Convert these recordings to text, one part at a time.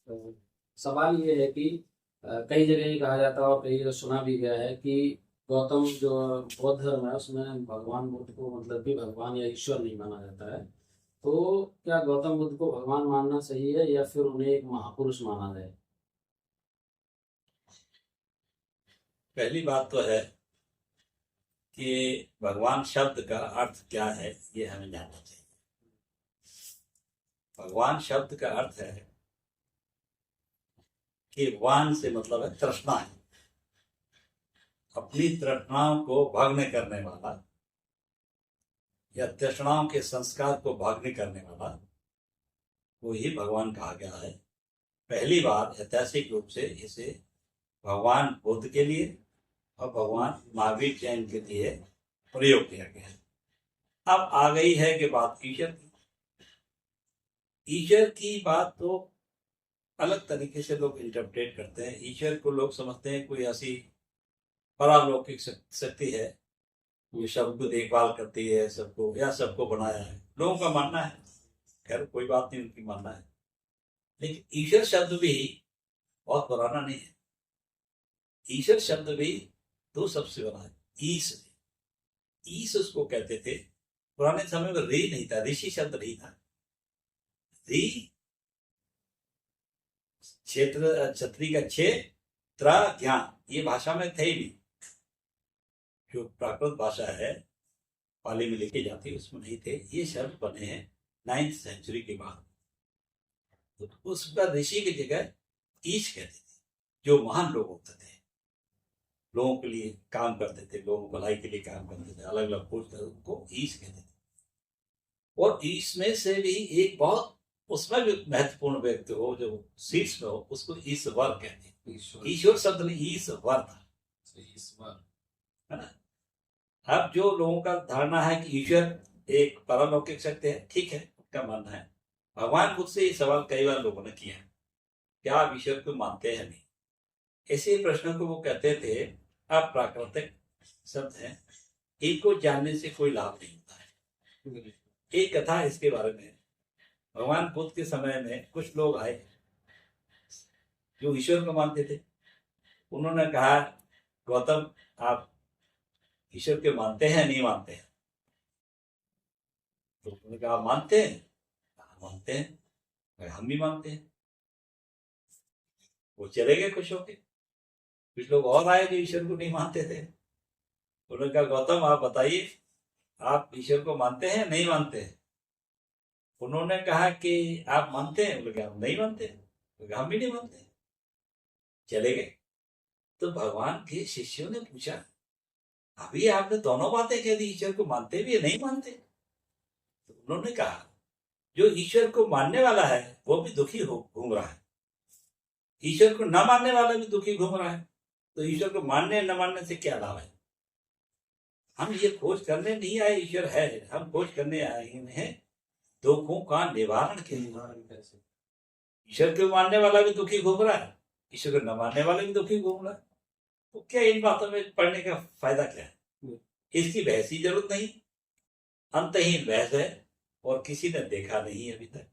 तो सवाल ये है कि कई जगह ये कहा जाता है और कई जगह सुना भी गया है कि गौतम जो बौद्ध धर्म है उसमें भगवान बुद्ध को मतलब कि भगवान या ईश्वर नहीं माना जाता है। तो क्या गौतम बुद्ध को भगवान मानना सही है या फिर उन्हें एक महापुरुष माना जाए? पहली बात तो है कि भगवान शब्द का अर्थ क्या है ये हमें जानना चाहिए। भगवान शब्द का अर्थ है कि वान से मतलब है तृष्णा है, अपनी तृष्णाओं को भग्न करने वाला या तृष्णाओं के संस्कार को भग्न करने वाला, वो ही भगवान कहा गया है। पहली बार ऐतिहासिक रूप से इसे भगवान बुद्ध के लिए और भगवान महावीर जैन के लिए प्रयोग किया गया है। अब आ गई है कि बात ईश्वर की। ईश्वर की बात तो अलग तरीके से लोग इंटरप्रेट करते हैं। ईश्वर को लोग समझते हैं कोई ऐसी परालौकिक शक्ति है जो सबको देखभाल करती है, सबको या सबको बनाया है, लोगों का मानना है। खैर कोई बात नहीं, उनकी मानना है। लेकिन ईश्वर शब्द भी बहुत पुराना नहीं है। ईश्वर शब्द भी दो शब्द से बना है। ईश, ईश उसको कहते थे। पुराने समय में री नहीं था, ऋषि शब्द नहीं था। री क्षेत्र, छत्री का क्षेत्र, ज्ञान, ये भाषा में थे ही नहीं। जो प्राकृत भाषा है पाली में लिखी जाती है उसमें नहीं थे। ये शब्द बने हैं 9th सेंचुरी के बाद। तो उस पर ऋषि की जगह ईश कहते थे। जो महान लोग होते थे, लोगों के लिए काम करते थे, लोगों की भलाई के लिए काम करते थे, अलग अलग पोस्ट थे, उनको ईश कहते थे। और ईश में से भी एक बहुत उसमें भी महत्वपूर्ण व्यक्ति हो जो शीर्ष में हो, उसको ईश्वर कहते हैं। ईश्वर शब्द नहीं, ईश्वर था, ईश्वर है ना। अब जो लोगों का धारणा है कि ईश्वर एक परलौकिक शक्ति है, ठीक है, उनका मानना है। भगवान खुद से ये सवाल कई बार लोगों ने किया, क्या आप ईश्वर को मानते हैं? नहीं। ऐसे प्रश्नों को वो कहते थे अब प्राकृतिक शब्द है, इनको जानने से कोई लाभ नहीं होता है। एक कथा इसके बारे में। भगवान बुद्ध के समय में कुछ लोग आए जो ईश्वर को मानते थे। उन्होंने कहा, गौतम आप ईश्वर के मानते हैं नहीं मानते हैं? तो उन्होंने कहा मानते हैं। मानते हैं, हम भी मानते हैं। वो चले गए खुश होके। कुछ लोग और आए जो ईश्वर को नहीं मानते थे। उन्होंने कहा गौतम आप बताइए, आप ईश्वर को मानते हैं नहीं मानते हैं? उन्होंने कहा कि आप मानते हैं? बोले हम नहीं मानते। हम भी नहीं मानते। चले गए। तो भगवान के शिष्यों ने पूछा, अभी आपने दोनों बातें कह दी, ईश्वर को मानते भी है नहीं मानते। तो उन्होंने कहा जो ईश्वर को मानने वाला है वो भी दुखी हो घूम रहा है, ईश्वर को न मानने वाला भी दुखी घूम रहा है। तो ईश्वर को मानने न मानने से क्या लाभ है? हम ये खोज करने नहीं आए ईश्वर है, हम खोज करने आए हैं दुखों का निवारण के लिए। ईश्वर को मानने वाला भी दुखी घूम रहा है, ईश्वर को न मानने वाला भी दुखी घूम रहा है। तो क्या इन बातों में पढ़ने का फायदा क्या है? इसकी बहस की जरूरत नहीं। अंतहीन बहस है और किसी ने देखा नहीं अभी तक।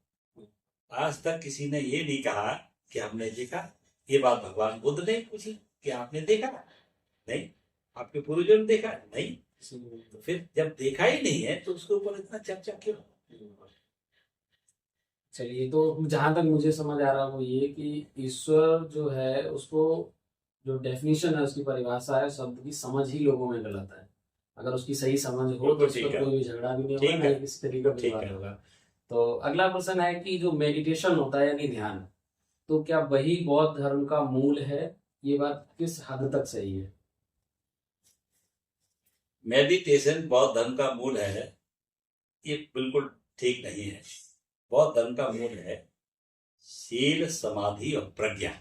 आज तक किसी ने ये नहीं कहा कि हमने देखा। ये बात भगवान बुद्ध ने पूछी कि आपने देखा? नहीं। आपके पूर्वजों ने देखा? नहीं। तो फिर जब देखा ही नहीं है तो उसके ऊपर इतना चर्चा क्यों? चलिए, तो जहां तक मुझे समझ आ रहा है वो ये कि ईश्वर जो है उसको, जो डेफिनेशन है उसकी परिभाषा है, शब्द की समझ ही लोगों में गलत है। अगर उसकी सही समझ हो तो उस पर कोई भी झगड़ा भी नहीं होगा, ना ही किसी तरीके का विवाद होगा। तो अगला प्रश्न है कि जो मेडिटेशन होता है यानी ध्यान, तो क्या वही बौद्ध धर्म का मूल है? ये बात किस हद तक सही है? मेडिटेशन बौद्ध धर्म का मूल है, ये बिल्कुल ठीक नहीं है। बौद्ध धर्म का मूल है शील, समाधि और प्रज्ञा।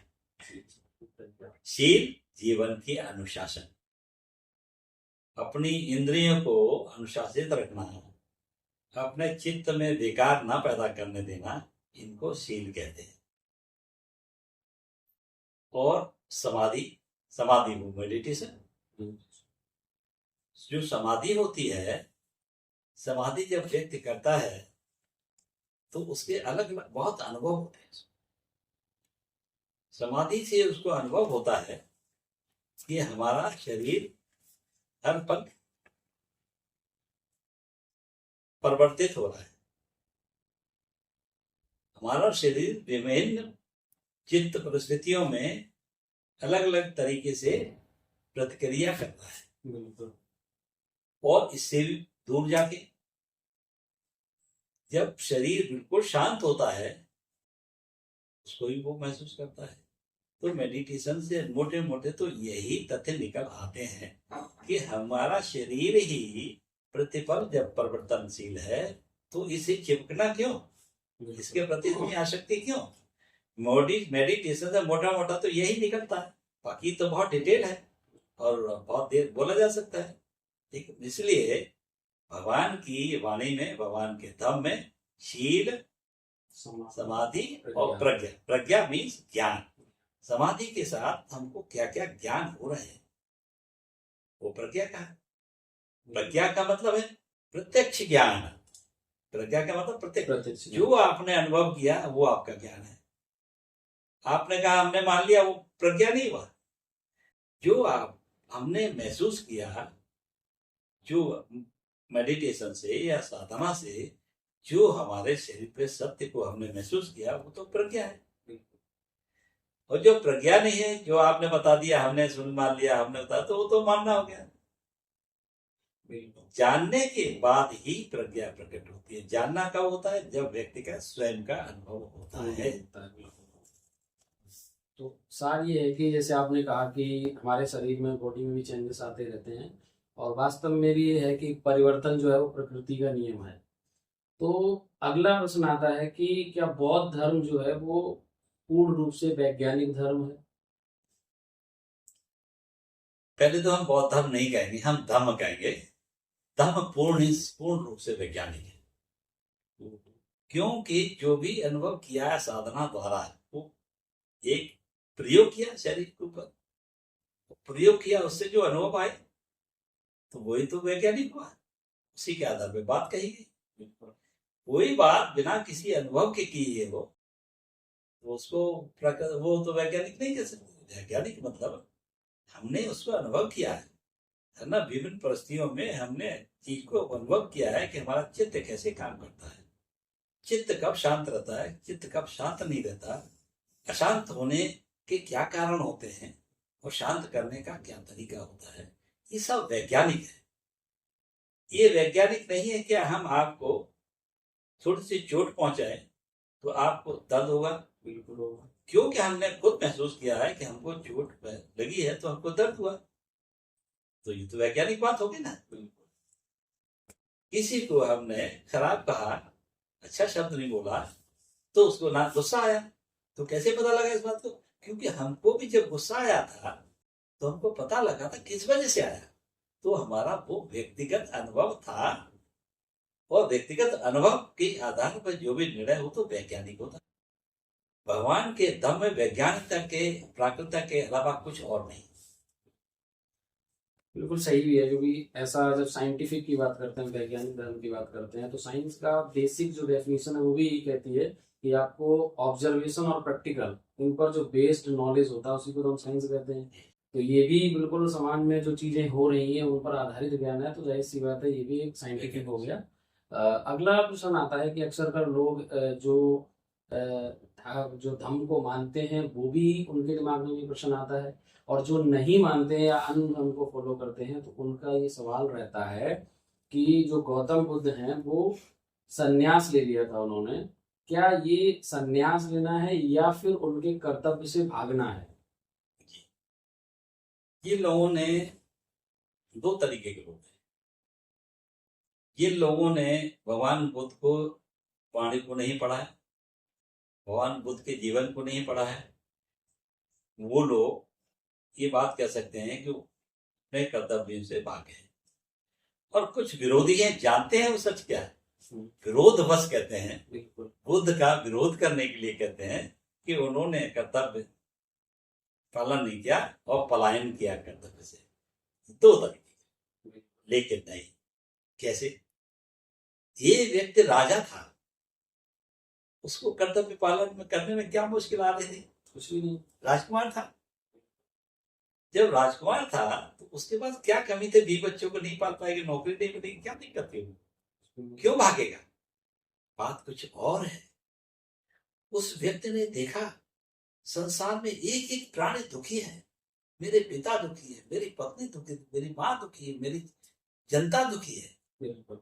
शील जीवन की अनुशासन, अपनी इंद्रियों को अनुशासित रखना, अपने चित्त में विकार ना पैदा करने देना, इनको शील कहते हैं। और समाधि, समाधि वो मेडिटेशन। जो समाधि होती है, समाधि जब व्यक्ति करता है तो उसके अलग अलग बहुत अनुभव होते हैं। समाधि से उसको अनुभव होता है कि हमारा शरीर हर पल परिवर्तित हो रहा है। हमारा शरीर विभिन्न चित्त परिस्थितियों में अलग अलग तरीके से प्रतिक्रिया करता है। बिल्कुल। और इससे भी दूर जाके जब शरीर बिल्कुल शांत होता है उसको भी वो महसूस करता है। तो मेडिटेशन से मोटे मोटे तो यही तथ्य निकल आते हैं कि हमारा शरीर ही प्रतिपल जब परिवर्तनशील है तो इसे चिपकना क्यों, इसके प्रति इतनी आसक्ति क्यों। मेडिटेशन से मोटा मोटा तो यही निकलता है, बाकी तो बहुत डिटेल है और बहुत देर बोला जा सकता है। ठीक, इसलिए भगवान की वाणी में, भगवान के धम्म में शील, समाधि और प्रज्ञा। प्रज्ञा मीन्स ज्ञान। समाधि के साथ हमको क्या क्या ज्ञान हो रहे हैं वो प्रज्ञा का है। प्रज्ञा का मतलब है प्रत्यक्ष ज्ञान। प्रज्ञा का मतलब प्रत्यक्ष, जो आपने अनुभव किया वो आपका ज्ञान है। आपने कहा हमने मान लिया, वो प्रज्ञा नहीं हुआ। जो हमने महसूस किया, जो मेडिटेशन से या साधना से जो हमारे शरीर पे सत्य को हमने महसूस किया वो तो प्रज्ञा है। और जो प्रज्ञा नहीं है, जो आपने बता दिया, हमने सुन मान लिया, हमने बताया, तो वो तो मानना हो गया। जानने के बाद ही प्रज्ञा प्रकट होती है। जानना कब होता है? जब व्यक्ति का स्वयं का अनुभव होता है। तो सार ये है कि जैसे आपने कहा कि हमारे शरीर में, बॉडी में भी चेंजेस आते रहते हैं और वास्तव में भी ये है कि परिवर्तन जो है वो प्रकृति का नियम है। तो अगला प्रश्न आता है कि क्या बौद्ध धर्म जो है वो पूर्ण रूप से वैज्ञानिक धर्म है? पहले तो हम बौद्ध धर्म नहीं कहेंगे, हम धम्म कहेंगे। धम्म पूर्ण रूप से वैज्ञानिक है, क्योंकि जो भी अनुभव किया है साधना द्वारा, वो एक प्रयोग किया शरीर के ऊपर, प्रयोग किया, उससे जो अनुभव आए तो वही तो वैज्ञानिक हुआ। उसी के आधार पर बात कही गई। कोई बात बिना किसी अनुभव के की है वो उसको वो तो वैज्ञानिक नहीं कह सकते। वैज्ञानिक मतलब हमने उसको अनुभव किया है ना। विभिन्न परिस्थितियों में हमने चीज को अनुभव किया है कि हमारा चित्त कैसे काम करता है, चित्त कब शांत रहता है, चित्त कब शांत नहीं रहता, अशांत होने के क्या कारण होते हैं और शांत करने का क्या तरीका होता है। ये सब वैज्ञानिक है। ये वैज्ञानिक नहीं है कि हम आपको थोड़ी सी चोट पहुंचाए तो आपको दर्द होगा। बिल्कुल होगा, क्योंकि हमने खुद महसूस किया है कि हमको चोट लगी है तो हमको दर्द हुआ। तो ये तो वैज्ञानिक बात होगी ना। किसी को हमने खराब कहा, अच्छा शब्द नहीं बोला, तो उसको ना गुस्सा आया, तो कैसे पता लगा इस बात को? क्योंकि हमको भी जब गुस्सा आया था तो हमको पता लगा था किस वजह से आया। तो हमारा वो व्यक्तिगत अनुभव था और व्यक्तिगत अनुभव के आधार पर जो भी निर्णय हो तो वैज्ञानिक होता। भगवान के धम्म में वैज्ञानिकता के, प्राकृतिकता के अलावा कुछ और नहीं। बिल्कुल सही भी है, क्योंकि ऐसा जब साइंटिफिक की बात करते हैं, वैज्ञानिक धर्म की बात करते हैं, तो साइंस का बेसिक जो डेफिनेशन है वो भी यही कहती है कि आपको ऑब्जर्वेशन और प्रैक्टिकल, इन पर जो बेस्ड नॉलेज होता है उसी को तो हम साइंस कहते हैं। तो ये भी बिल्कुल समाज में जो चीजें हो रही हैं उन पर आधारित ज्ञान है, तो जाहिर सी बात है ये भी एक साइंटिफिक हो गया। अगला प्रश्न आता है कि अक्सर कर लोग जो धम्म को मानते हैं वो भी, उनके दिमाग में भी प्रश्न आता है, और जो नहीं मानते हैं या अन्य धर्म को फॉलो करते हैं तो उनका ये सवाल रहता है कि जो गौतम बुद्ध हैं वो संन्यास ले लिया था उन्होंने, क्या ये संन्यास लेना है या फिर उनके कर्तव्य से भागना है? ये लोगों ने दो तरीके के लोग हैं। ये लोगों ने भगवान बुद्ध को, वाणी को नहीं पढ़ा है, भगवान बुद्ध के जीवन को नहीं पढ़ा है। वो लोग ये बात कह सकते हैं कि अपने कर्तव्य से भागे। और कुछ विरोधी हैं, जानते हैं वो सच क्या है, विरोध बस कहते हैं, बुद्ध का विरोध करने के लिए कहते हैं कि उन्होंने कर्तव्य पालन नहीं किया और पलायन किया कर्तव्य से। दो तरीके। लेकिन नहीं, कैसे? ये व्यक्ति राजा था, उसको कर्तव्य पालन में करने में क्या मुश्किल आ रही थी? कुछ भी नहीं। राजकुमार था। जब राजकुमार था तो उसके पास क्या कमी थी? 20 बच्चों को नहीं पाल पाएगी, नौकरी नहीं मिलेगी, क्या दिक्कत थी? क्यों भागेगा? बात कुछ और है। उस व्यक्ति ने देखा संसार में एक एक प्राणी दुखी है। मेरे पिता दुखी है, मेरी पत्नी दुखी है, मेरी माँ दुखी है, मेरी जनता दुखी है। बिल्कुल।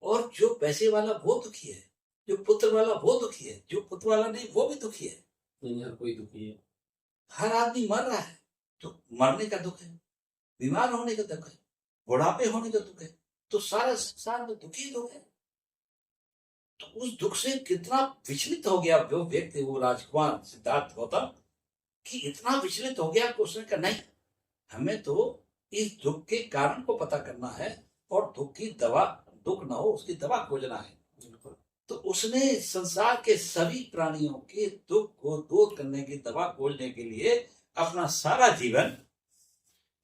और जो पैसे वाला वो दुखी है, जो पुत्र वाला वो दुखी है, जो पुत्र वाला नहीं वो भी दुखी है। नहीं, हर कोई दुखी है। हर आदमी मर रहा है तो मरने का दुख है, बीमार होने का दुख है, बुढ़ापे होने का दुख है, तो सारा संसार में दुखी दुख है। तो उस दुख से कितना विचलित हो गया जो व्यक्ति, वो राजकुमार सिद्धार्थ गौतम, कि इतना विचलित हो गया कि उसने कहा नहीं, हमें तो इस दुख के कारण को पता करना है और दुख की दवा, दुख ना हो उसकी दवा खोजना है। तो उसने संसार के सभी प्राणियों के दुख को दूर करने की दवा खोजने के लिए अपना सारा जीवन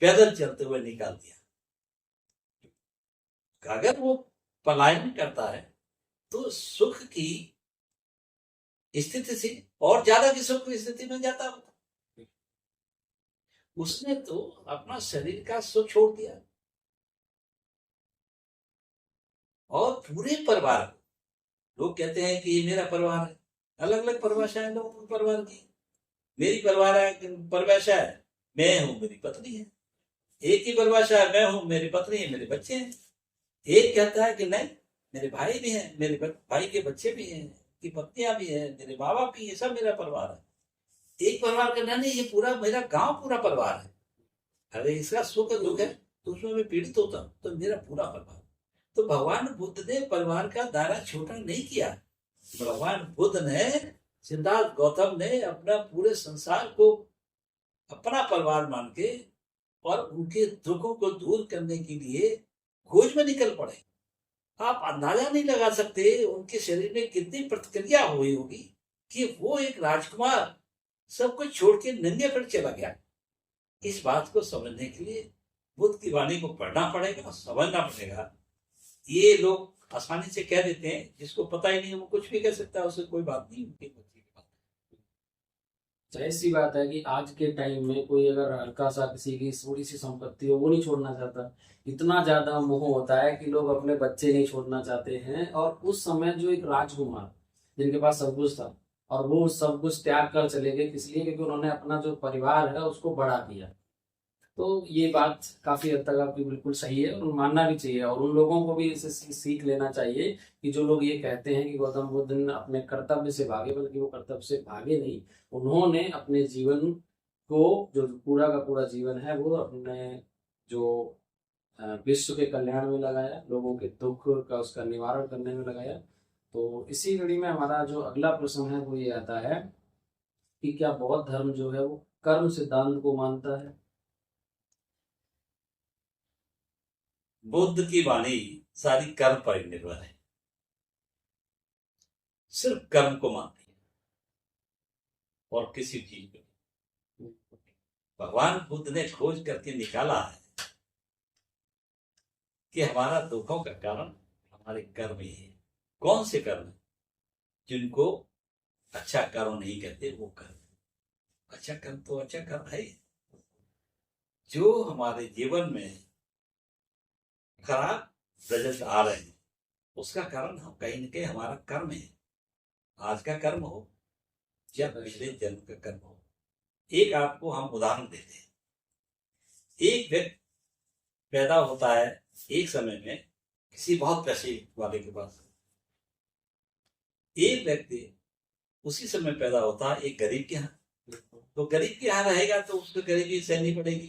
पैदल चलते हुए निकाल दिया। अगर वो पलायन करता है तो सुख की स्थिति से और ज्यादा की सुख की स्थिति में जाता होता। उसने तो अपना शरीर का सुख छोड़ दिया और पूरे परिवार को, लोग कहते हैं कि ये मेरा परिवार है, अलग अलग परिभाषा है लोगों की परिवार की। मेरी परिभाषा है मैं हूं, मेरी पत्नी है। एक ही परिभाषा है, मैं हूं, मेरी पत्नी है, मेरे बच्चे हैं। एक कहता है कि नहीं, मेरे भाई भी हैं, मेरे भाई के बच्चे भी हैं, की पत्नियां भी हैं, मेरे माँ बाप भी है, सब मेरा परिवार है। एक परिवार का नहीं, ये पूरा मेरा गांव पूरा परिवार है। अरे इसका सुख दुख है तो उसमें मैं पीड़ित होता हूं तो मेरा पूरा परिवार। तो भगवान बुद्ध ने परिवार का दायरा छोटा नहीं किया। भगवान बुद्ध ने, सिद्धार्थ गौतम ने अपना पूरे संसार को अपना परिवार मान के और उनके दुखों को दूर करने के लिए खोज में निकल पड़े। आप अंदाजा नहीं लगा सकते उनके शरीर में कितनी प्रतिक्रिया हुई होगी कि वो एक राजकुमार सब कुछ छोड़ के नंगे पर चला गया। इस बात को समझने के लिए बुद्ध की वाणी को पढ़ना पड़ेगा, समझना पड़ेगा। ये लोग आसानी से कह देते हैं, जिसको पता ही नहीं वो कुछ भी कह सकता है, उससे कोई बात नहीं उनकी। जाहिर सी बात है कि आज के टाइम में कोई अगर हल्का सा किसी की थोड़ी सी संपत्ति हो वो नहीं छोड़ना चाहता। इतना ज्यादा मोह होता है कि लोग अपने बच्चे नहीं छोड़ना चाहते हैं। और उस समय जो एक राजकुमार जिनके पास सब कुछ था और वो सब कुछ त्याग कर चले गए, इसलिए क्योंकि उन्होंने अपना जो परिवार है उसको बढ़ा दिया। तो ये बात काफी हद तक आपकी बिल्कुल सही है और मानना भी चाहिए। और उन लोगों को भी इसे सीख लेना चाहिए कि जो लोग ये कहते हैं कि गौतम बुद्ध ने अपने कर्तव्य से भागे, बल्कि वो कर्तव्य से भागे नहीं, उन्होंने अपने जीवन को, जो पूरा का पूरा जीवन है, वो अपने जो विश्व के कल्याण में लगाया, लोगों के दुख का उसका निवारण करने में लगाया। तो इसी कड़ी में हमारा जो अगला प्रश्न है वो ये आता है कि क्या बौद्ध धर्म जो है वो कर्म सिद्धांत को मानता है? बुद्ध की वाणी सारी कर्म पर निर्भर है, सिर्फ कर्म को मानती है और किसी चीज को। भगवान बुद्ध ने खोज करके निकाला है कि हमारा दुखों का कारण हमारे कर्म ही है। कौन से कर्म? जिनको अच्छा कर्म नहीं कहते वो कर्म। अच्छा कर्म तो अच्छा कर्म है। जो हमारे जीवन में खराब रिजल्ट आ रहे हैं उसका कारण हम कहीं न कहीं हमारा कर्म है। आज का कर्म हो या पिछले जन्म का कर्म हो। एक आपको हम उदाहरण देते हैं। एक व्यक्ति पैदा होता है एक समय में किसी बहुत पैसे वाले के पास। एक व्यक्ति उसी समय पैदा होता है एक गरीब के यहाँ। तो गरीब के यहाँ रहेगा तो उसको गरीबी सहनी पड़ेगी,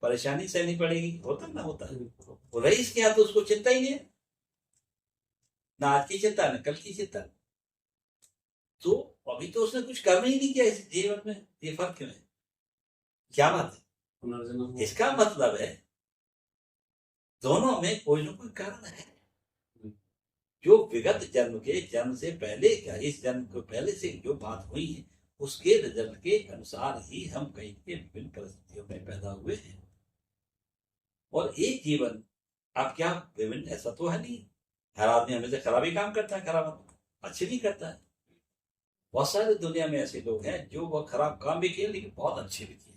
परेशानी सहनी पड़ेगी। होता ना होता है। वो रईस के यहाँ तो उसको चिंता ही नहीं है, ना आज की चिंता न कल की चिंता। तो अभी तो उसने कुछ कर्म ही नहीं किया इस जीवन में। ये फर्क क्यों है? क्या बात है? इसका मतलब है दोनों में कोई ना कोई कारण है। जो विगत जन्म के जन्म से पहले का, इस जन्म को पहले से जो बात हुई है उसके रिजल्ट के अनुसार ही हम कहीं के विभिन्न परिस्थितियों में पैदा हुए हैं। और एक जीवन अब क्या विभिन्न ऐसा तो है नहीं। हर आदमी हमेशा खराब ही काम करता है, खराब अच्छे नहीं करता है। बहुत सारे दुनिया में ऐसे लोग हैं जो वह खराब काम भी किए लेकिन बहुत अच्छे भी किए।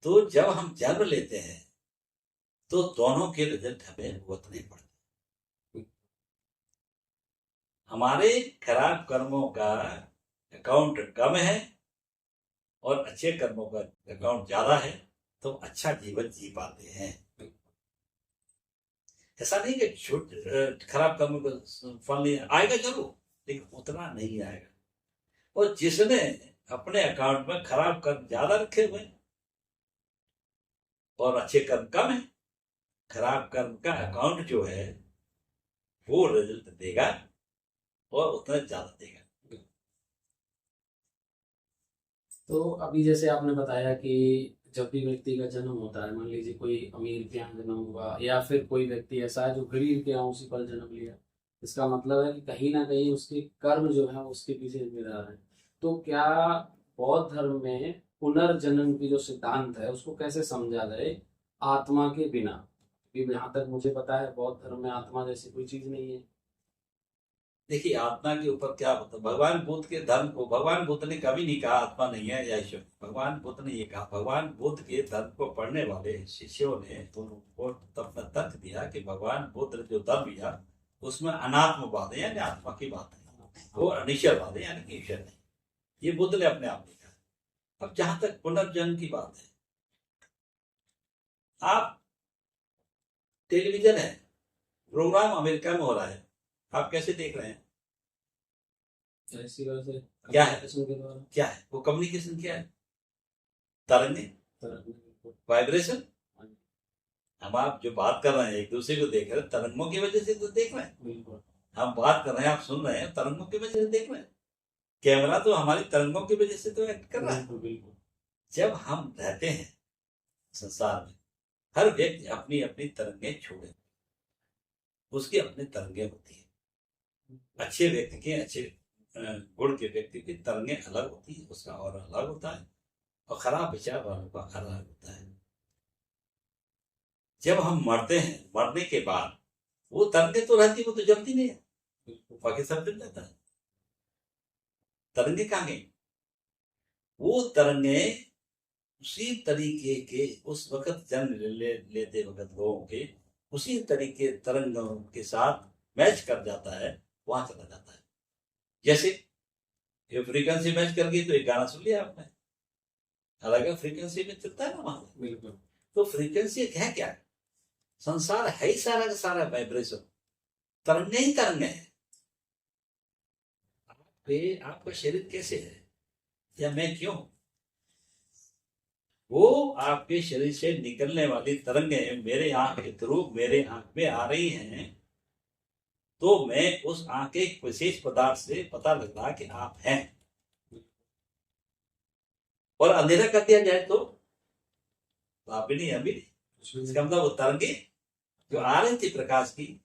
तो जब हम जन्म लेते हैं तो दोनों के रिजल्ट हमें भुगतने पड़ते। हमारे खराब कर्मों का अकाउंट कम है और अच्छे कर्मों का अकाउंट ज्यादा है, तो अच्छा जीवन जी पाते हैं। ऐसा नहीं कि खराब कर्मों का फल नहीं आएगा, जरूर, लेकिन उतना नहीं आएगा। और जिसने अपने अकाउंट में खराब कर्म ज्यादा रखे हुए और अच्छे कर्म कम है, खराब कर्म का अकाउंट जो है वो रिजल्ट देगा और उतना ज्यादा देगा। तो अभी जैसे आपने बताया कि जब भी व्यक्ति का जन्म होता है, मान लीजिए कोई अमीर के यहाँ जन्म हुआ या फिर कोई व्यक्ति ऐसा है जो गरीब के यहाँ उसी पल जन्म लिया, इसका मतलब है कि कहीं ना कहीं उसके कर्म जो है उसके पीछे जिम्मेदार है। तो क्या बौद्ध धर्म में पुनर्जन्म की जो सिद्धांत है उसको कैसे समझा जाए आत्मा के बिना? क्योंकि जहाँ तक मुझे पता है बौद्ध धर्म में आत्मा जैसी कोई चीज नहीं है। देखिए, आत्मा के ऊपर क्या होता है, भगवान बुद्ध के धर्म को भगवान बुद्ध ने कभी नहीं कहा आत्मा नहीं है या ईश्वर। भगवान बुद्ध ने ये कहा, भगवान बुद्ध के धर्म को पढ़ने वाले शिष्यों ने तो उनको अपना तर्क दिया कि भगवान बुद्ध ने जो धर्म दिया उसमें अनात्मवाद है, यानी आत्मा की बात नहीं, वो अनिश्वरवाद है, यानी कि ईश्वर नहीं। ये बुद्ध ने अपने आप लिखा। अब जहां तक पुनर्जन्म की बात है, आप टेलीविजन है, प्रोग्राम अमेरिका में हो रहा है, आप कैसे देख रहे हैं? ऐसी वजह से क्या है? communication के द्वारा क्या है वो कम्युनिकेशन? क्या है? तरंगे, तरंग- वाइब्रेशन। हम आप जो बात कर रहे हैं एक दूसरे को देख रहे हैं, तरंगों की वजह से तो देख रहे हैं। बिल्कुल हम बात कर रहे हैं, आप सुन रहे हैं, तरंगों की वजह से देख रहे हैं। कैमरा तो हमारी तरंगों की वजह से तो एक्ट कर रहा है। बिल्कुल बिल्कुल। जब हम रहते हैं संसार में, हर व्यक्ति अपनी अपनी तरंगे छोड़े, उसकी अपनी तरंगे होती है। अच्छे व्यक्ति के अच्छे गुण के व्यक्ति की तरंगे अलग होती है, उसका और अलग होता है, और खराब विचार वालों का अलग होता है। जब हम मरते हैं, मरने के बाद वो तरंगे तो रहती है, वो तो जलती नहीं है, बाकी सब जल जाता है। तरंगे कहाँ गई? वो तरंगे उसी तरीके के उस वक्त जन्म लेते वक्त लोगों के उसी तरीके तरंगों के साथ मैच कर जाता है, वहां चला जाता है। जैसे ये फ्रीक्वेंसी मैच कर गई तो एक गाना सुन लिया आपने, अलग फ्रीक्वेंसी में चलता है ना वहां। बिल्कुल। तो फ्रीक्वेंसी है क्या? संसार है ही सारा का सारा वाइब्रेशन, तरंगे ही तरंगे हैं। आपका शरीर कैसे है या मैं क्यों? वो आपके शरीर से निकलने वाली तरंगे मेरे आंख के थ्रू मेरे आंख में आ रही हैं, तो मैं उस आंख के एक विशेष पदार्थ से पता लग रहा कि आप हैं। और अंधेरा कर दिया जाए तो आप भी नहीं, अभी नहीं। इसका मतलब वो तरंगे जो आ रही थी प्रकाश की,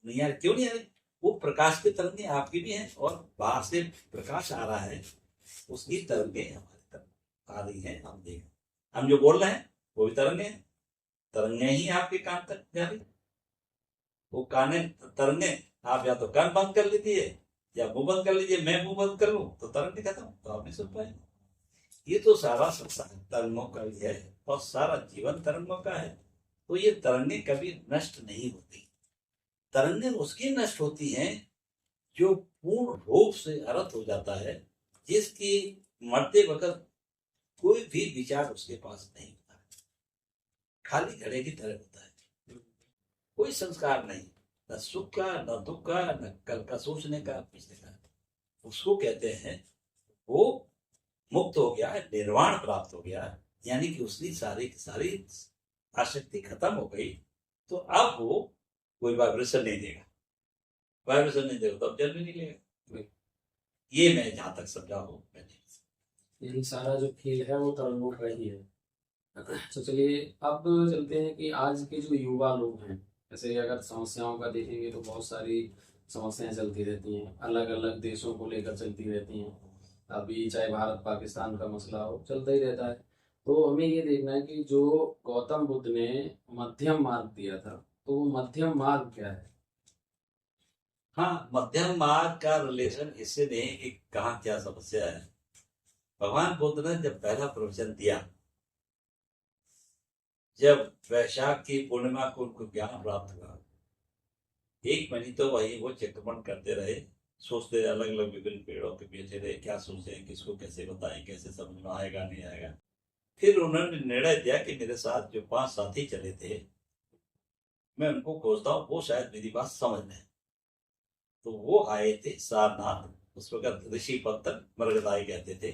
नहीं आ रही। क्यों नहीं आ रही? वो प्रकाश की तरंगे आपकी भी हैं, और बाहर से प्रकाश आ रहा है, उसकी तरंगे हमारी तरफ आ रही हैं। हम देख, हम जो बोल रहे हैं वो भी तरंगे हैं, तरंगे ही आपके कान तक जा रही। वो काने तरंगे, आप या तो कान बंद कर लीजिए या मुंह बंद कर लीजिए। मैं मुंह बंद कर लूं तो तरंगे खत्म, तो आप नहीं सुन पाएंगे। ये तो सारा संसार तरंगों का ही है, और सारा जीवन तरंगों का है। तो ये तरंगे कभी नष्ट नहीं होती। तरंगे उसकी नष्ट होती हैं जो पूर्ण रूप से अरत हो जाता है, जिसकी मरते वक्त कोई भी विचार उसके पास नहीं होता, खाली घड़े की तरह होता है। कोई संस्कार नहीं, न सुख का, न दुख का, न कल का सोचने का, पिछले का। उसको कहते हैं वो मुक्त हो गया, निर्वाण प्राप्त हो गया, यानी कि उसकी सारी की सारी आसक्ति खत्म हो गई। तो अब वो कोई वाइब्रेशन नहीं देगा, वाइब्रेशन नहीं देगा तो अब जन्म नहीं लेगा। ये मैं जहां तक समझा हूं, मैंने यही सारा जो खेल है वो तरंगों का ही है। तो चलिए अब चलते हैं कि आज के जो युवा लोग हैं, जैसे अगर समस्याओं का देखेंगे तो बहुत सारी समस्याएं चलती रहती हैं, अलग अलग देशों को लेकर चलती रहती हैं। अभी चाहे भारत पाकिस्तान का मसला हो, चलता ही रहता है। तो हमें ये देखना है कि जो गौतम बुद्ध ने मध्यम मार्ग दिया था, तो वो मध्यम मार्ग क्या है? हाँ, मध्यम मार्ग का रिलेशन इससे नहीं कि कहाँ क्या समस्या है। भगवान बुद्ध ने जब पहला प्रवचन दिया, जब वैशाख की पूर्णिमा को उनको ज्ञान प्राप्त हुआ, एक महीने तो वही वो चित्रमण करते रहे, सोचते रहे, अलग अलग विभिन्न पेड़ों के पीछे रहे, क्या सोचें, किसको कैसे बताएं, कैसे समझ में आएगा नहीं आएगा। फिर उन्होंने निर्णय दिया कि मेरे साथ जो 5 साथी चले थे, मैं उनको खोजता हूँ, वो शायद मेरी बात समझ लें। तो वो आए थे सारनाथ, उस वक्त ऋषि पत्तन मरगदाई कहते थे,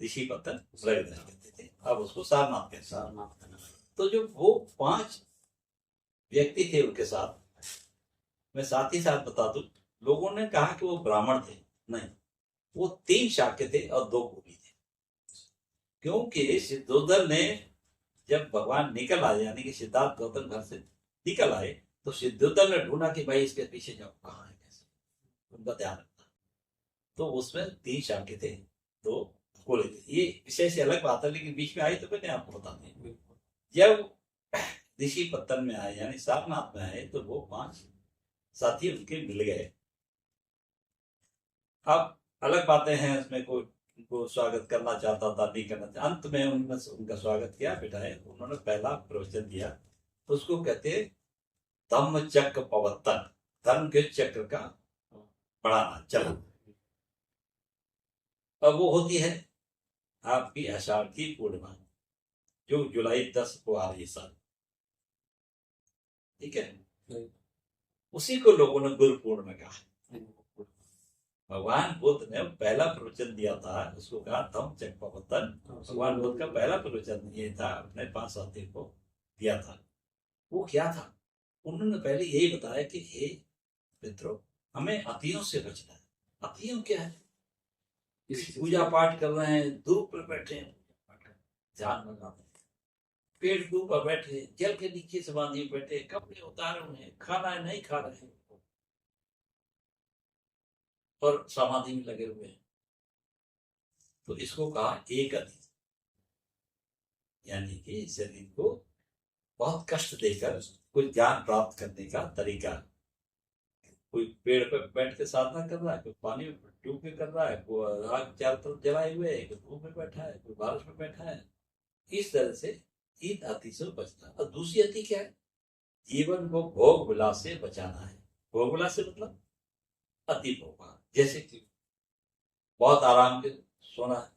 ऋषि पत्तन मरगदाई कहते थे, अब उसको सारनाथ कहते हैं। सारनाथ का तो जो वो 5 व्यक्ति थे उनके साथ, मैं साथ ही साथ बता दूं, लोगों ने कहा कि वो ब्राह्मण थे, नहीं, वो 3 शाक्य थे और 2 गोपी थे। क्योंकि सिद्धोधन ने जब भगवान निकल आए, यानी कि सिद्धार्थ गौतम घर से निकल आए, तो सिद्धोधन ने ढूंढा कि भाई इसके पीछे जाओ, कहाँ है, कैसे, उनका ध्यान रखना। तो उसमें 3 शाक्य थे, 2 गोले थे। ये विषय से अलग बात है, लेकिन बीच में आई तो मैंने आपको बता दी। जब ऋषि पत्तन में आए, यानी सारनाथ में आए, तो वो 5 साथी उनके मिल गए। अब अलग बातें हैं, उसमें कोई उनको स्वागत करना चाहता था, नहीं करना चाहता। अंत में उन्होंने उनका स्वागत किया, बिठाए, उन्होंने पहला प्रवचन दिया, तो उसको कहते हैं धम्म चक्र प्रवर्तन, धर्म के चक्र का बढ़ाना, चला। अब वो होती है आपकी आषाढ़ की पूर्णिमा, जो जुलाई 10 को आ रही साल, ठीक है। उसी को लोगों ने गुरु पूर्णिमा कहा। भगवान बुद्ध ने पहला प्रवचन दिया था, उसको कहा धम्म चक्र प्रवर्तन। भगवान बुद्ध का पहला प्रवचन ये था, अपने 5 साथियों को दिया था। वो क्या था, उन्होंने पहले यही बताया कि हे मित्रों, हमें अतियों से बचना है। अतियों क्या है, पूजा पाठ कर रहे हैं, धूप पर बैठे हैं, ध्यान लगा रहे हैं, पेड़ के ऊपर बैठे, जल के नीचे से बांधे बैठे, कपड़े उतारे हुए हैं, खाना नहीं खा रहे हैं और समाधि में लगे हुए हैं। तो इसको कहा एक अति, यानी कि शरीर को बहुत कष्ट देकर कुछ ज्ञान प्राप्त करने का तरीका। कोई पेड़ पर बैठ के साधना कर रहा है, कोई पानी में डूब के कर रहा है, कोई आग चारों तरफ जलाए हुए है, कोई धूप में बैठा है, कोई बारिश में बैठा है। इस तरह से इन अति से बचना। और दूसरी अति क्या है, जीवन को भोग विलास से बचाना है। भोग विलास से मतलब अति भोग, जैसे कि बहुत आराम के सोना है,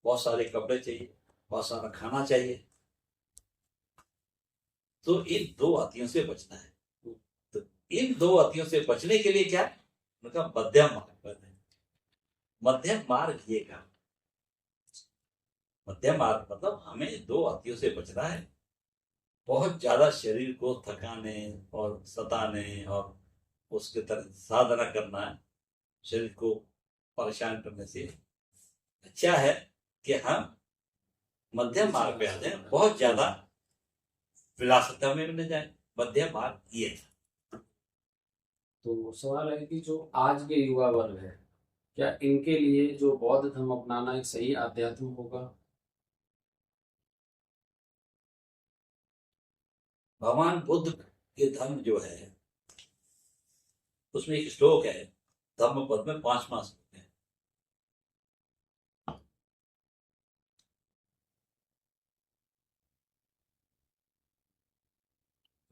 बहुत सारे कपड़े चाहिए, बहुत सारा खाना चाहिए। तो इन 2 अतियों से बचना है। तो इन 2 अतियों से बचने के लिए क्या, उनका मध्यम मार्ग पर है। मध्यम मार्ग ये का मध्यम मार्ग मतलब हमें 2 अतियों से बचना है। बहुत ज्यादा शरीर को थकाने और सताने और उसके तरह साधना करना है, शरीर को परेशान करने से अच्छा है कि हम मध्यम मार्ग पे आ जाए, बहुत ज्यादा विलासिता में न जाए। मध्यम मार्ग ये है। तो सवाल है कि जो आज के युवा वर्ग है, क्या इनके लिए जो बौद्ध धर्म अपनाना एक सही आध्यात्म होगा? भगवान बुद्ध के धर्म जो है, उसमें एक श्लोक है, धम्म पद में 5वां श्लोक है।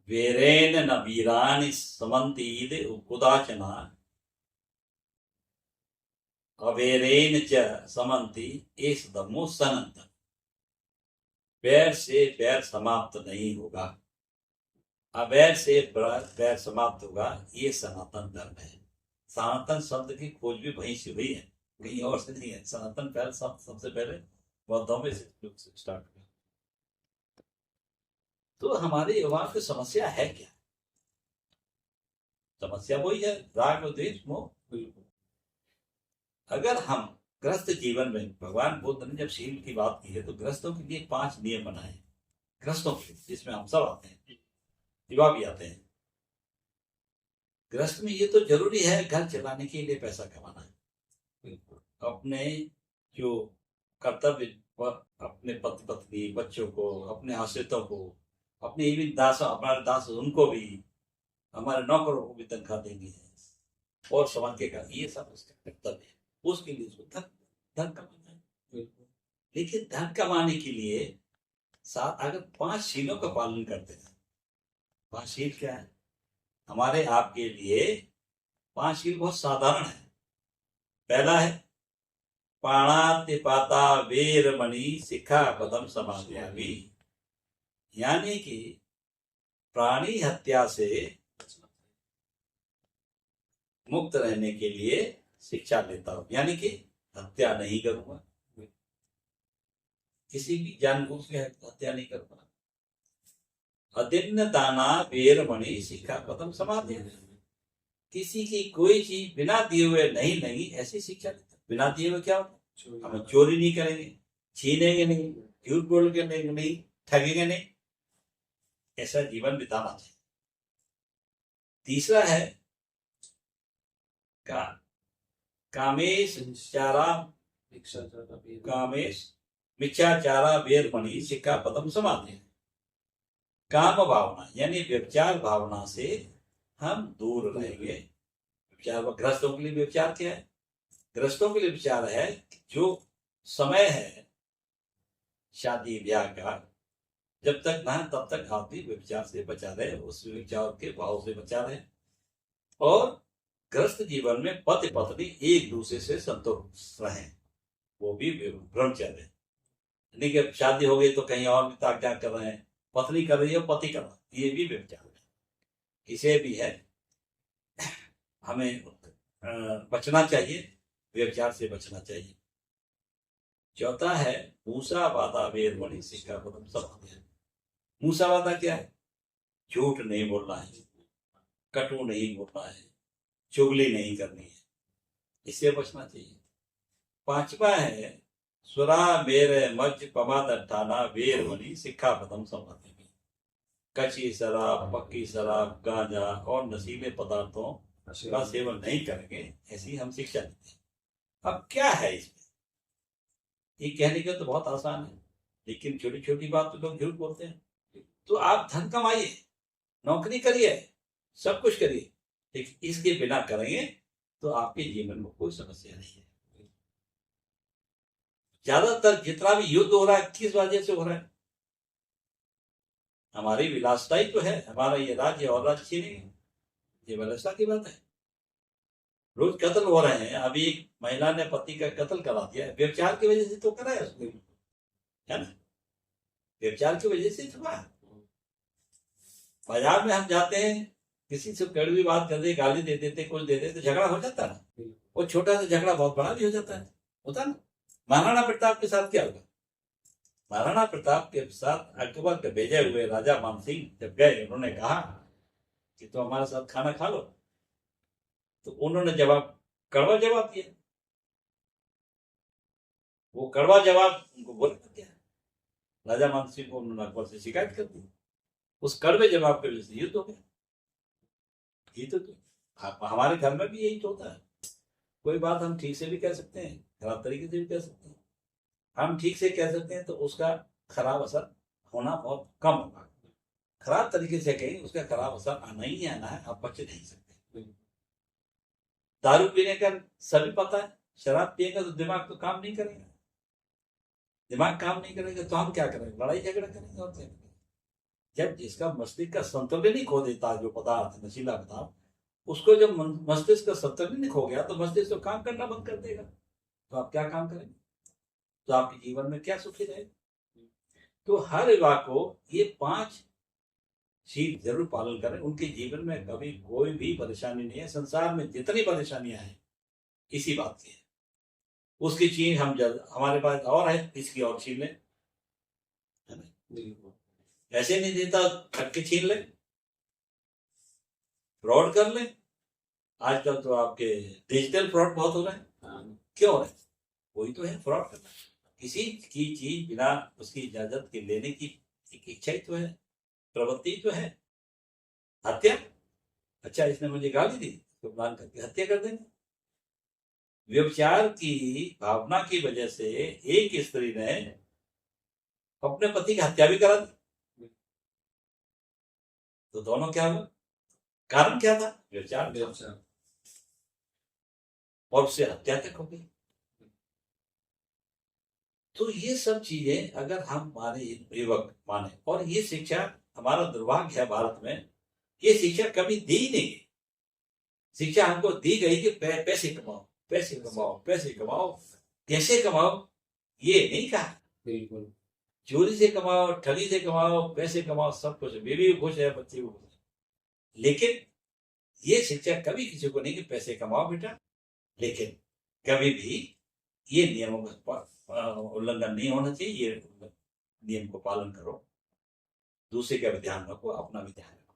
वीरेन न वीरानि समन्तीद कुदाचना, अवेरेन च समन्ति एस धम्मो सनातन। वैर से वैर समाप्त नहीं होगा, अवैर से वैर समाप्त होगा, ये सनातन धर्म है। सनातन शब्द की खोज भी वहीं से हुई है, कहीं और से नहीं है। सनातन पहले सबसे पहले बौद्धों में से स्टार्ट हुआ। तो हमारे युवाओं की समस्या है क्या, समस्या वही है, राग और द्वेष मोह। अगर हम ग्रस्त जीवन में, भगवान बुद्ध ने जब शील की बात की है, तो ग्रस्तों के लिए 5 नियम बनाए, ग्रस्तों के, जिसमें हम सब आते हैं, युवा भी आते हैं। ग्रस्त में ये तो जरूरी है, घर चलाने के लिए पैसा कमाना है, अपने जो कर्तव्य, अपने पति पत्नी, बच्चों को, अपने आश्रितों को, अपने इवन दास, हमारे दास उनको भी, हमारे नौकरों को भी तनख्वाह देनी है। और समझ के कर, ये सब उसका कर्तव्य है। उसके लिए उसको धन कमाना है। लेकिन धन कमाने के लिए साथ अगर 5 शीलों का पालन करते हैं, 5 शील क्या है हमारे आपके लिए? 5 शील बहुत साधारण है। पहला है पाणातिपाता वीरमणि सिक्खापदं समादयामि, यानी कि प्राणी हत्या से मुक्त रहने के लिए शिक्षा लेता हूं, यानी कि हत्या नहीं करूंगा, किसी की जानबूझ के हत्या नहीं करूंगा। अदिन्न दाना वीरमणि सिक्खापदं समादयामि, किसी की कोई चीज बिना दिए हुए नहीं ऐसी शिक्षा लेता। बिना दिए हुए क्या होता? हम चोरी नहीं करेंगे, छीनेंगे नहीं, झूठ बोल के नहीं, ठगेंगे नहीं, ऐसा जीवन बिताना चाहिए। तीसरा है कामेश मिथ्याचारा वीरमणि सिक्खापदं समादयामि, काम भावना यानी व्यभिचार भावना से हम दूर रहेंगे। गृहस्थों के लिए व्यभिचार क्या है? गृहस्थों के लिए विचार है जो समय है शादी ब्याह का, जब तक ना तब तक आदमी व्यभिचार से बचा रहे, उस व्यभिचार के भाव से बचा रहे। और गृहस्थ जीवन में पति पत्नी एक दूसरे से संतुष्ट रहें, वो भी ब्रह्मचर्य। नहीं कि शादी हो गई तो कहीं और भी ताक झाक कर रहे हैं, पत्नी कर रही है पति कर रहा है, ये भी व्यभिचार है। इसे भी है हमें बचना चाहिए, व्यभिचार से बचना चाहिए। चौथा है मूसावादा वीरमणि सिक्खापदं समादयामि। मूसावादा क्या है? झूठ नहीं बोलना है, कटु नहीं बोलना है, चुगली नहीं करनी है, इससे बचना चाहिए। पांचवा है सुरा मेर मज पमादट्ठाना वीरमणि सिक्खापदं समादयामि, कच्ची शराब, पक्की शराब, गांजा और नशीले पदार्थों का सेवन नहीं करेंगे, ऐसी हम शिक्षा देते हैं। अब क्या है इसमें? ये कहने के तो बहुत आसान है, लेकिन छोटी छोटी बात तो लोग झूठ बोलते हैं। तो आप धन कमाइए, नौकरी करिए, सब कुछ करिए, लेकिन इसके बिना करेंगे तो आपके जीवन में कोई समस्या नहीं है। ज्यादातर जितना भी युद्ध हो रहा है किस वजह से हो रहा है? हमारी विलासता ही तो है, हमारा ये राज्य और राज्य छीनेंगे, ये विलासता की बात है। रोज कत्ल हो रहे हैं, अभी एक महिला ने पति का कत्ल करा दिया, व्यभिचार की वजह से तो करा है उसने, है ना? व्यभिचार की वजह से हुआ। बाजार में हम जाते हैं, किसी से कड़वी बात कर दे, गाली दे देते, कुछ दे देते, झगड़ा हो जाता है ना। वो छोटा सा झगड़ा बहुत बड़ा भी हो जाता है, होता ना। महाराणा प्रताप के साथ क्या होगा? महाराणा प्रताप के साथ अकबर के भेजे हुए राजा मानसिंह जब गए, उन्होंने कहा कि तो हमारे साथ खाना खा लो, तो उन्होंने कड़वा जवाब दिया। वो कड़वा जवाब उनको बोल दिया, राजा मानसिंह को उन्होंने अकबर से शिकायत कर दी। उस कड़वे जवाब की वजह से युद्ध हो गया। ये तो हमारे घर में भी यही तो होता है। कोई बात हम ठीक से भी कह सकते हैं, खराब तरीके से भी कह सकते हैं। हम ठीक से कह सकते हैं तो उसका खराब असर होना बहुत कम होगा, खराब तरीके से कहेंगे उसका खराब असर आना ही आना है, आप बच नहीं सकते। दारू पीने का सभी पता है, शराब पिएगा तो दिमाग तो काम नहीं करेगा, दिमाग काम नहीं करेगा तो हम क्या करेंगे? लड़ाई झगड़ा करेंगे और क्या करेंगे? जब जिसका मस्तिष्क का संतुलन ही खो देता है, जो पदार्थ नशीला पदार्थ, उसको जब मस्तिष्क का संतुलन खो गया तो मस्तिष्क तो काम करना बंद कर देगा, तो आप क्या काम करेंगे? तो आपके जीवन में क्या सुखी रहेगा? तो हर युवा को ये 5 शील जरूर पालन करें, उनके जीवन में कभी कोई भी परेशानी नहीं है। संसार में जितनी परेशानियां हैं इसी बात की है। उसकी चीज हम हमारे पास और है, इसकी और छीन लें, ऐसे नहीं देता ठग के छीन ले, फ्रॉड कर ले। आजकल तो आपके डिजिटल फ्रॉड बहुत हो रहे हैं, क्यों हो रहे? वही तो है फ्रॉड करना। किसी की चीज बिना उसकी इजाजत के लेने की एक इच्छा ही तो है, प्रवृत्ति तो है। हत्या, अच्छा इसने मुझे गाली दी तो प्लान करके हत्या कर देंगे। व्यभिचार की भावना की वजह से एक स्त्री ने अपने पति की हत्या भी करा दी, तो दोनों क्या हुआ? कारण क्या था? व्यभिचार। और उससे हत्या तक हो गई। तो ये सब चीजें अगर हम माने, युवक माने, और ये शिक्षा, हमारा दुर्भाग्य है भारत में, ये शिक्षा कभी दी ही नहीं। शिक्षा हमको दी गई कि पैसे कमाओ, पैसे कमाओ, पैसे कमाओ। कैसे कमाओ ये नहीं कहा। बिल्कुल। चोरी से कमाओ, ठगी से कमाओ, पैसे कमाओ, सब कुछ, बीवी भी खुश है, बच्चे भी खुश है। लेकिन ये शिक्षा कभी किसी को नहीं कि पैसे कमाओ बेटा, लेकिन कभी भी ये नियमों का उल्लंघन नहीं होना चाहिए। ये नियम को पालन करो, दूसरे का भी ध्यान रखो, अपना भी ध्यान रखो।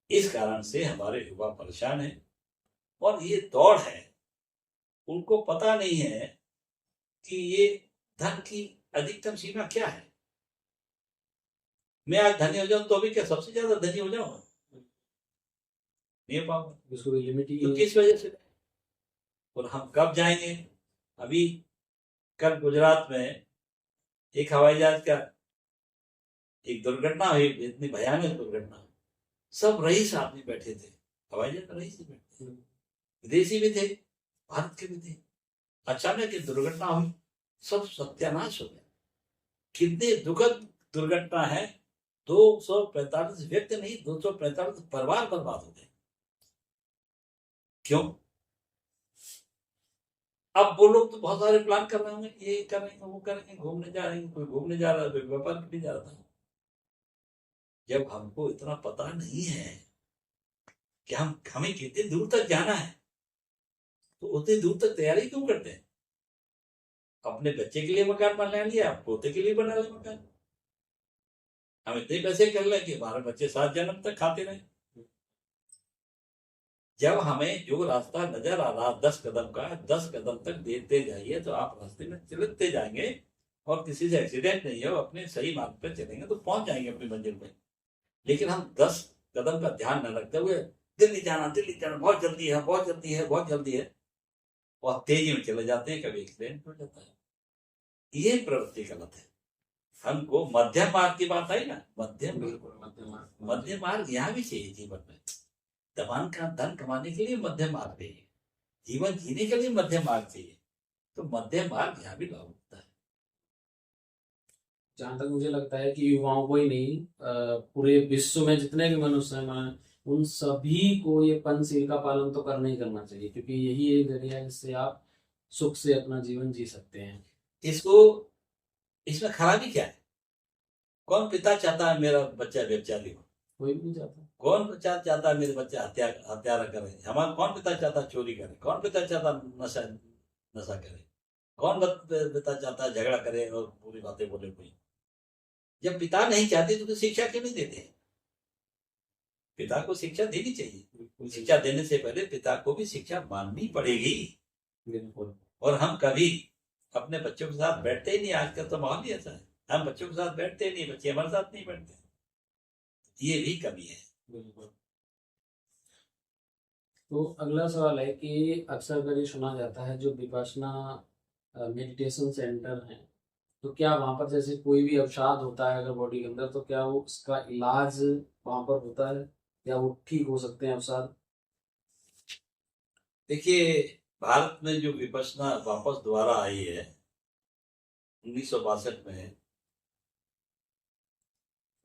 इस कारण से हमारे युवा परेशान हैं। और ये दौड़ है, उनको पता नहीं है कि ये धन की अधिकतम सीमा क्या है। मैं आज धनी हो जाऊं तो भी क्या सबसे ज्यादा धनी हो जाऊंगा? नहीं हो पाऊंगा। उसको लिमिट ही तो किस वजह से? और हम कब जाएंगे? अभी कल गुजरात में एक हवाई जहाज का एक दुर्घटना हुई, इतनी भयानक दुर्घटना। सब रईस आदमी बैठे थे, हवाई जहाज में रईस बैठे थे, विदेशी भी थे, भारत के भी थे। अचानक ये दुर्घटना हुई, सब सत्यानाश हो गया। कितनी दुखद दुर्घटना है। 245 व्यक्ति नहीं, 245 परिवार बर्बाद हो गए। क्यों? अब वो लोग तो बहुत सारे प्लान कर रहे होंगे, ये करेंगे, वो करेंगे, घूमने जा रहे हैं, कोई घूमने जा रहा है, कोई व्यापार करने जा रहा था। जब हमको इतना पता नहीं है कि हमें कितने दूर तक जाना है, तो उतनी दूर तक तैयारी क्यों करते हैं? अपने बच्चे के लिए मकान बना लिया, पोते के लिए बना लिया मकान। हम इतने पैसे कर ले कि हमारे बच्चे 7 जन्म तक खाते रहे। जब हमें जो रास्ता नजर आ रहा 10 कदम का, 10 कदम तक देते जाइए तो आप रास्ते में चलते जाएंगे, और किसी से एक्सीडेंट नहीं हो, अपने सही मार्ग पर चलेंगे तो पहुंच जाएंगे अपनी मंजिल पे। लेकिन हम 10 कदम का ध्यान न रखते हुए दिल्ली जाना, बहुत जल्दी है, बहुत जल्दी है, बहुत जल्दी है, और तेजी में चले जाते हैं, कभी एक्सीडेंट हो जाता है। ये प्रवृत्ति गलत है। हमको मध्यम मार्ग की बात आई ना, मध्यम मार्ग यहाँ भी चाहिए जीवन में। धन कमाने के लिए मध्यम मार्ग चाहिए, जीवन जीने के लिए मध्यम मार्ग चाहिए, तो मध्यम मार्ग यहाँ भी लागू होता है। जहां तक मुझे लगता है कि युवाओं को ही नहीं, पूरे विश्व में जितने भी मनुष्य हैं, उन सभी को ये पंचशील का पालन तो करना ही करना चाहिए, क्योंकि यही एक जरिया है जिससे आप सुख से अपना जीवन जी सकते हैं। इसमें खराबी क्या है? कौन पिता चाहता है मेरा बच्चा व्यभिचारी हो? कोई भी नहीं चाहता। कौन पिता चाहता है मेरे बच्चे हत्यारा करे? हमारा कौन पिता चाहता चोरी करे? कौन पिता चाहता नशा करे? कौन पिता चाहता झगड़ा करे और बुरी बातें बोले कोई? जब पिता नहीं चाहते तो शिक्षा क्यों नहीं देते? पिता को शिक्षा देनी चाहिए। शिक्षा देने से पहले पिता को भी शिक्षा माननी पड़ेगी। बिल्कुल। और हम कभी अपने बच्चों के साथ बैठते ही नहीं। आजकल तो माहौल ही ऐसा है, हम बच्चों के साथ बैठते ही नहीं, बच्चे हमारे साथ नहीं बैठते। ये भी कमी है। बिल्कुल। तो अगला सवाल है कि अक्सर कर ये सुना जाता है जो विपश्यना मेडिटेशन सेंटर हैं, तो क्या वहाँ पर जैसे कोई भी अवसाद होता है अगर बॉडी के अंदर, तो क्या वो उसका इलाज वहाँ पर होता है, या वो ठीक हो सकते हैं अवसाद? देखिए, भारत में जो विपश्यना वापस दोबारा आई है 1962 में,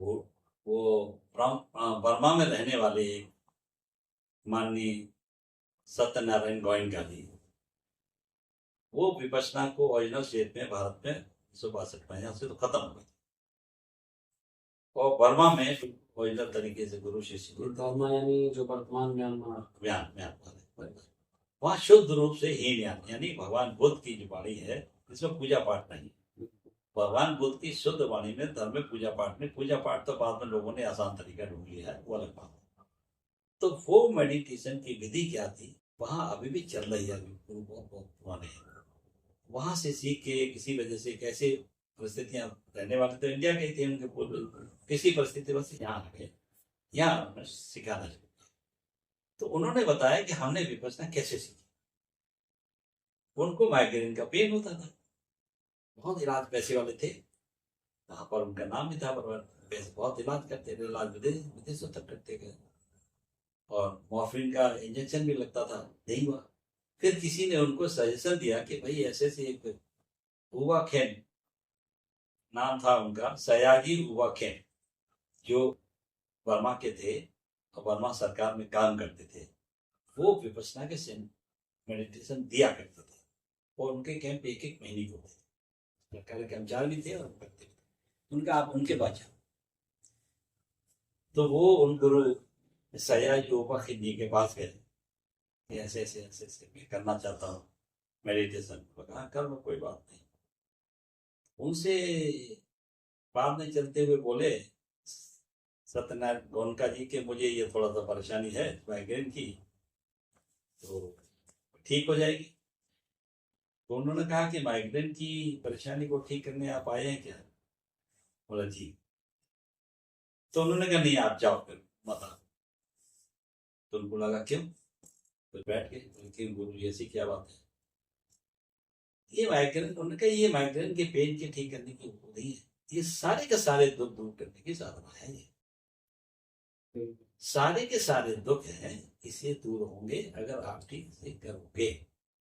वो बर्मा में रहने वाले एक माननीय सत्यनारायण गोयनका जी, वो विपश्यना को ओरिजिनल शेप में भारत में 1962 में यहाँ से तो खत्म हो गई, और बर्मा में ओरिजिनल तरीके से गुरु शिष्य बर्मा यानी जो वर्तमान म्यांमार, वहाँ शुद्ध रूप से हीनयान यानी भगवान बुद्ध की जो वाणी है, इसमें पूजा पाठ नहीं। भगवान बुद्ध की शुद्ध वाणी में धर्म में पूजा पाठ नहीं। पूजा पाठ तो बाद में लोगों ने आसान तरीका ढूंढ लिया है, वो अलग बात है। तो वो मेडिटेशन की विधि क्या थी, वहां अभी भी चल रही है। गुरु बहुत पुराने हैं। वहां से सीख के किसी वजह से कैसे परिस्थितियां, रहने वाले तो इंडिया के थे, उनके पूर्व किसी परिस्थिति बस यहाँ आ गए, यहाँ सिखाना शुरू। तो उन्होंने बताया कि हमने विपश्यना कैसे सीखी। उनको माइग्रेन का पेन होता था, बहुत इलाज पैसे वाले थे, वहां पर उनका नाम भी था, पैसे बहुत इलाज करते थे, इलाज विदेशों तक करते गए, और मॉर्फिन का इंजेक्शन भी लगता था, नहीं हुआ। फिर किसी ने उनको सजेशन दिया कि भाई ऐसे से एक हुआ खेन नाम था उनका, सयाजी हुआ खेन, जो वर्मा के थे और वर्मा सरकार में काम करते थे। वो विपश्यना के मेडिटेशन दिया करते थे और उनके कैंप एक एक महीने को होते थे। सरकारी कर्मचारी भी थे और करते थे। उनका आप उनके पास जाओ तो वो उन गुरु सयाजी हुआ खेन जी के पास गए, ऐसे ऐसे ऐसे ऐसे मैं करना चाहता हूँ मेडिटेशन। कहा कर लो, कोई बात नहीं। उनसे बाद में चलते हुए बोले सत्यनारायण गोनका जी के मुझे ये थोड़ा सा परेशानी है माइग्रेन की, तो ठीक हो जाएगी। तो उन्होंने कहा कि माइग्रेन की परेशानी को ठीक करने आप आए हैं क्या? बोला जी। तो उन्होंने कहा नहीं आप जाओ फिर मत आओ। तो उनको लगा क्यों, तो बैठ के क्यों गुरु जी ऐसी क्या बात है? ये माइग्रेन, उन्होंने कहा ये माइग्रेन के पेन के ठीक करने की वो नहीं है, ये सारे के सारे दुख दूर करने की साधना है। ये सारे के सारे दुख हैं, इसे दूर होंगे अगर आप ठीक से करोगे।